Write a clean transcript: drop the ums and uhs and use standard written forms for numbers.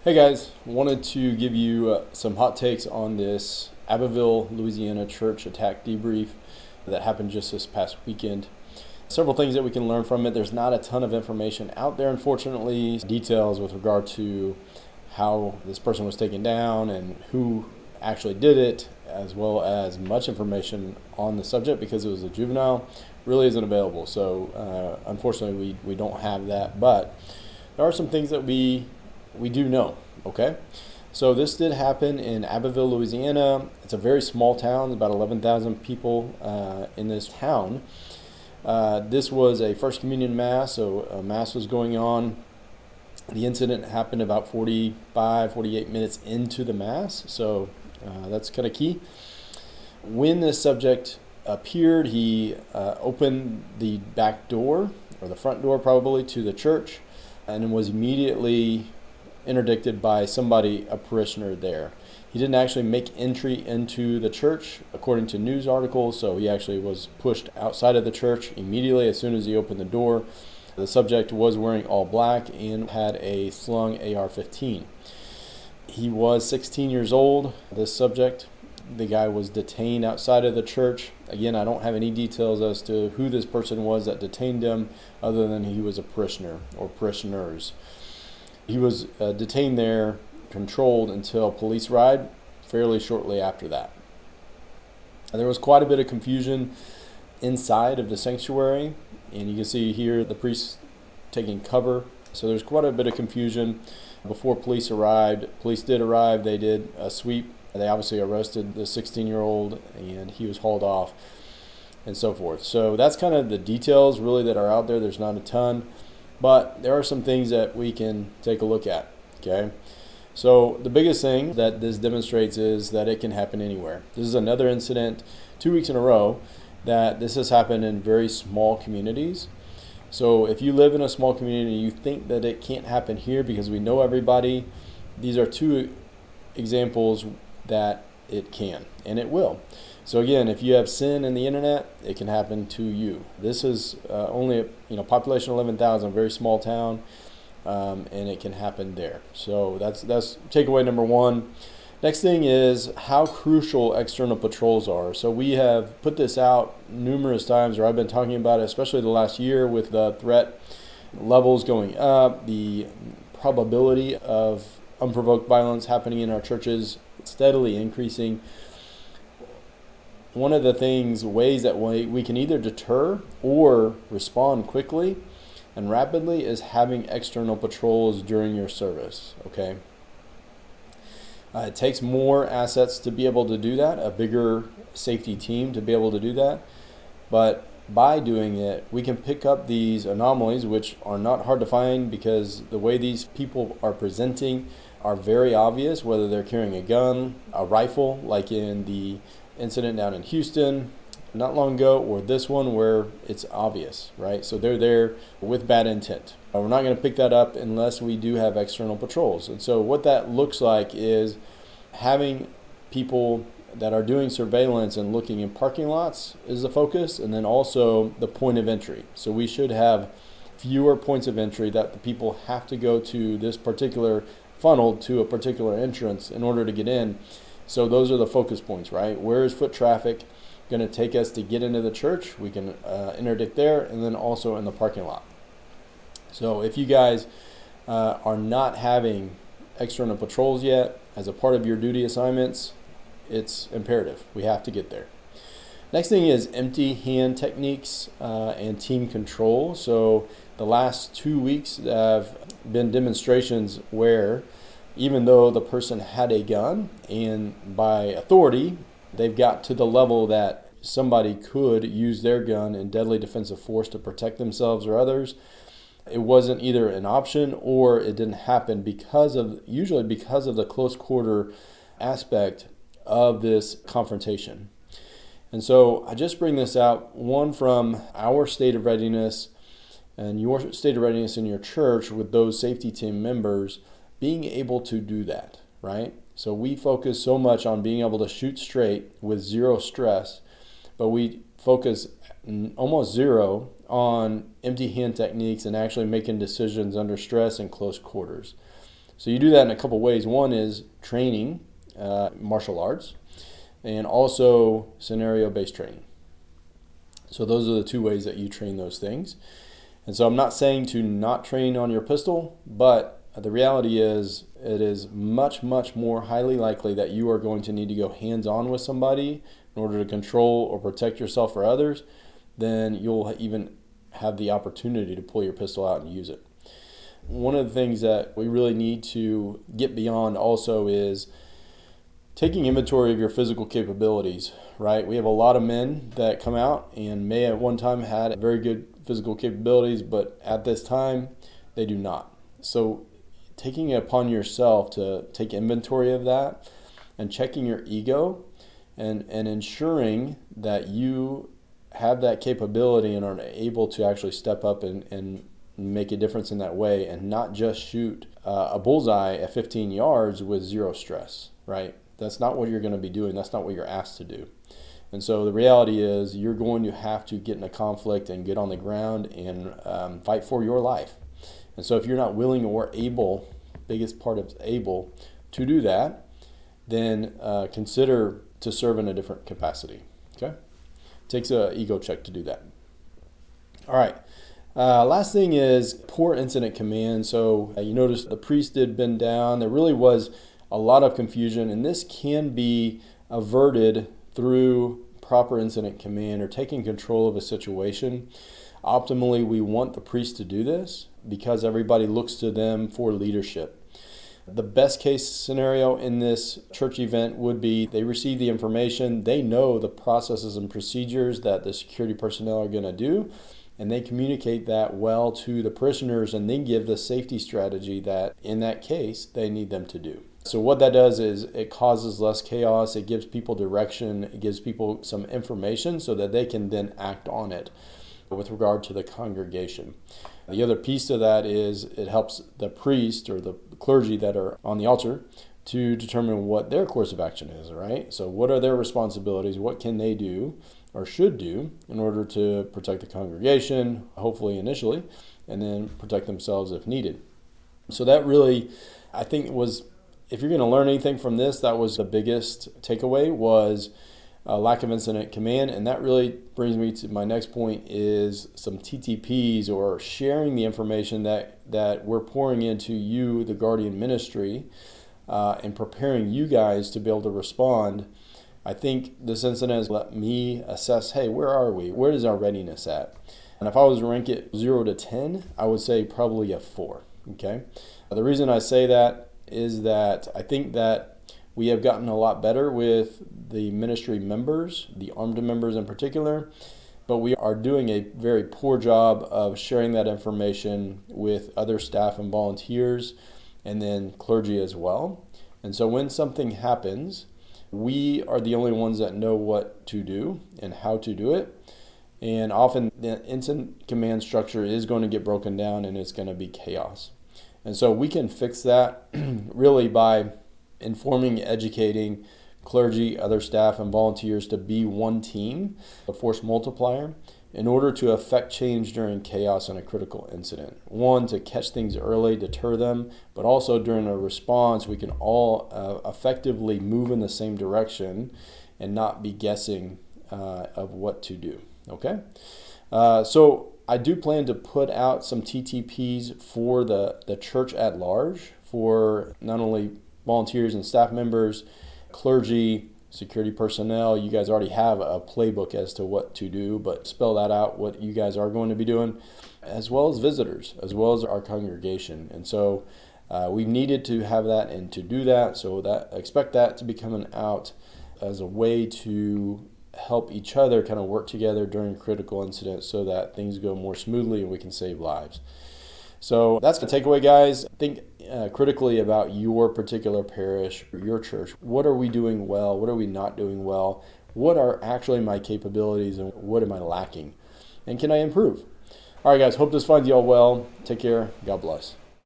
Hey guys, wanted to give you some hot takes on this Abbeville, Louisiana church attack debrief that happened just this past weekend. Several things that we can learn from it. There's not a ton of information out there, unfortunately. Details with regard to how this person was taken down and who actually did it, as well as much information on the subject because it was a juvenile, really isn't available. So unfortunately, we don't have that. But there are some things that we do know, okay? So this did happen in Abbeville, Louisiana. It's a very small town, about 11,000 people in this town. This was a First Communion Mass, so a Mass was going on. The incident happened about 48 minutes into the Mass, so that's kind of key. When this subject appeared, he opened the back door, or the front door probably, to the church, and was immediately interdicted by somebody, a parishioner there. He didn't actually make entry into the church, according to news articles, so he actually was pushed outside of the church immediately as soon as he opened the door. The subject was wearing all black and had a slung AR-15. He was 16 years old, this subject. The guy was detained outside of the church. Again, I don't have any details as to who this person was that detained him, other than he was a parishioner or parishioners. He was detained there, controlled until police arrived fairly shortly after that. And there was quite a bit of confusion inside of the sanctuary, and you can see here the priests taking cover. So there's quite a bit of confusion before police arrived. Police did arrive. They did a sweep. They obviously arrested the 16-year-old, and he was hauled off and so forth. So that's kind of the details really that are out there. There's not a ton. But there are some things that we can take a look at, okay? So the biggest thing that this demonstrates is that it can happen anywhere. This is another incident 2 weeks in a row that this has happened in very small communities. So if you live in a small community and you think that it can't happen here because we know everybody, these are two examples that it can, and it will. So again, if you have sin in the internet, it can happen to you. This is only population 11,000, very small town, and it can happen there. So that's takeaway number one. Next thing is how crucial external patrols are. So we have put this out numerous times, or I've been talking about it, especially the last year with the threat levels going up, the probability of unprovoked violence happening in our churches steadily increasing. One of the ways that we can either deter or respond quickly and rapidly is having external patrols during your service, okay? It takes more assets to be able to do that, a bigger safety team to be able to do that. But by doing it, we can pick up these anomalies, which are not hard to find because the way these people are presenting are very obvious, whether they're carrying a gun, a rifle, like in the incident down in Houston not long ago, or this one where it's obvious, right? So they're there with bad intent. We're not going to pick that up unless we do have external patrols. And so what that looks like is having people that are doing surveillance and looking in parking lots is the focus, and then also the point of entry. So we should have fewer points of entry that the people have to go to this particular funnel to a particular entrance in order to get in. So those are the focus points, right? Where is foot traffic going to take us to get into the church? We can interdict there, and then also in the parking lot. So if you guys are not having external patrols yet as a part of your duty assignments, it's imperative. We have to get there. Next thing is empty hand techniques and team control. So the last 2 weeks have been demonstrations where even though the person had a gun, and by authority, they've got to the level that somebody could use their gun in deadly defensive force to protect themselves or others, it wasn't either an option or it didn't happen usually because of the close quarter aspect of this confrontation. And so I just bring this out, one, from our state of readiness and your state of readiness in your church with those safety team members being able to do that, right? So we focus so much on being able to shoot straight with zero stress, but we focus almost zero on empty hand techniques and actually making decisions under stress in close quarters. So you do that in a couple ways. One is training, martial arts, and also scenario-based training. So those are the two ways that you train those things. And so I'm not saying to not train on your pistol, but the reality is it is much, much more highly likely that you are going to need to go hands-on with somebody in order to control or protect yourself or others than you'll even have the opportunity to pull your pistol out and use it. One of the things that we really need to get beyond also is taking inventory of your physical capabilities, right? We have a lot of men that come out and may at one time had very good physical capabilities, but at this time they do not. So taking it upon yourself to take inventory of that and checking your ego and ensuring that you have that capability and are able to actually step up and make a difference in that way and not just shoot a bullseye at 15 yards with zero stress, right? That's not what you're going to be doing. That's not what you're asked to do. And so the reality is you're going to have to get in a conflict and get on the ground and fight for your life. And so if you're not willing or able, biggest part of able to do that, then consider to serve in a different capacity. Okay? Takes an ego check to do that. All right. Last thing is poor incident command. So you notice the priest had been down. There really was a lot of confusion, and this can be averted through proper incident command or taking control of a situation. Optimally, we want the priest to do this because everybody looks to them for leadership. The best case scenario in this church event would be they receive the information, they know the processes and procedures that the security personnel are going to do, and they communicate that well to the parishioners and then give the safety strategy that in that case they need them to do. So what that does is it causes less chaos, it gives people direction, it gives people some information so that they can then act on it with regard to the congregation. The other piece of that is it helps the priest or the clergy that are on the altar to determine what their course of action is, right? So what are their responsibilities? What can they do or should do in order to protect the congregation, hopefully initially, and then protect themselves if needed. So that really, I think was, if you're going to learn anything from this, that was the biggest takeaway was a lack of incident command. And that really brings me to my next point is some TTPs or sharing the information that we're pouring into you, the Guardian ministry, and preparing you guys to be able to respond. I think this incident has let me assess, hey, where are we? Where is our readiness at? And if I was to rank it 0 to 10, I would say probably a 4, okay? The reason I say that is that I think that we have gotten a lot better with the ministry members, the armed members in particular, but we are doing a very poor job of sharing that information with other staff and volunteers and then clergy as well. And so when something happens, we are the only ones that know what to do and how to do it. And often the incident command structure is going to get broken down and it's going to be chaos. And so we can fix that really by informing, educating clergy, other staff, and volunteers to be one team, a force multiplier, in order to affect change during chaos and a critical incident. One, to catch things early, deter them, but also during a response, we can all effectively move in the same direction and not be guessing of what to do. Okay? So I do plan to put out some TTPs for the church at large, for not only volunteers and staff members, clergy, security personnel. You guys already have a playbook as to what to do, but spell that out, what you guys are going to be doing, as well as visitors, as well as our congregation. And so we needed to have that and to do that, so that expect that to be coming out as a way to help each other kind of work together during critical incidents so that things go more smoothly and we can save lives. So that's the takeaway, guys. Think critically about your particular parish, your church. What are we doing well? What are we not doing well? What are actually my capabilities and what am I lacking? And can I improve? All right, guys, hope this finds you all well. Take care. God bless.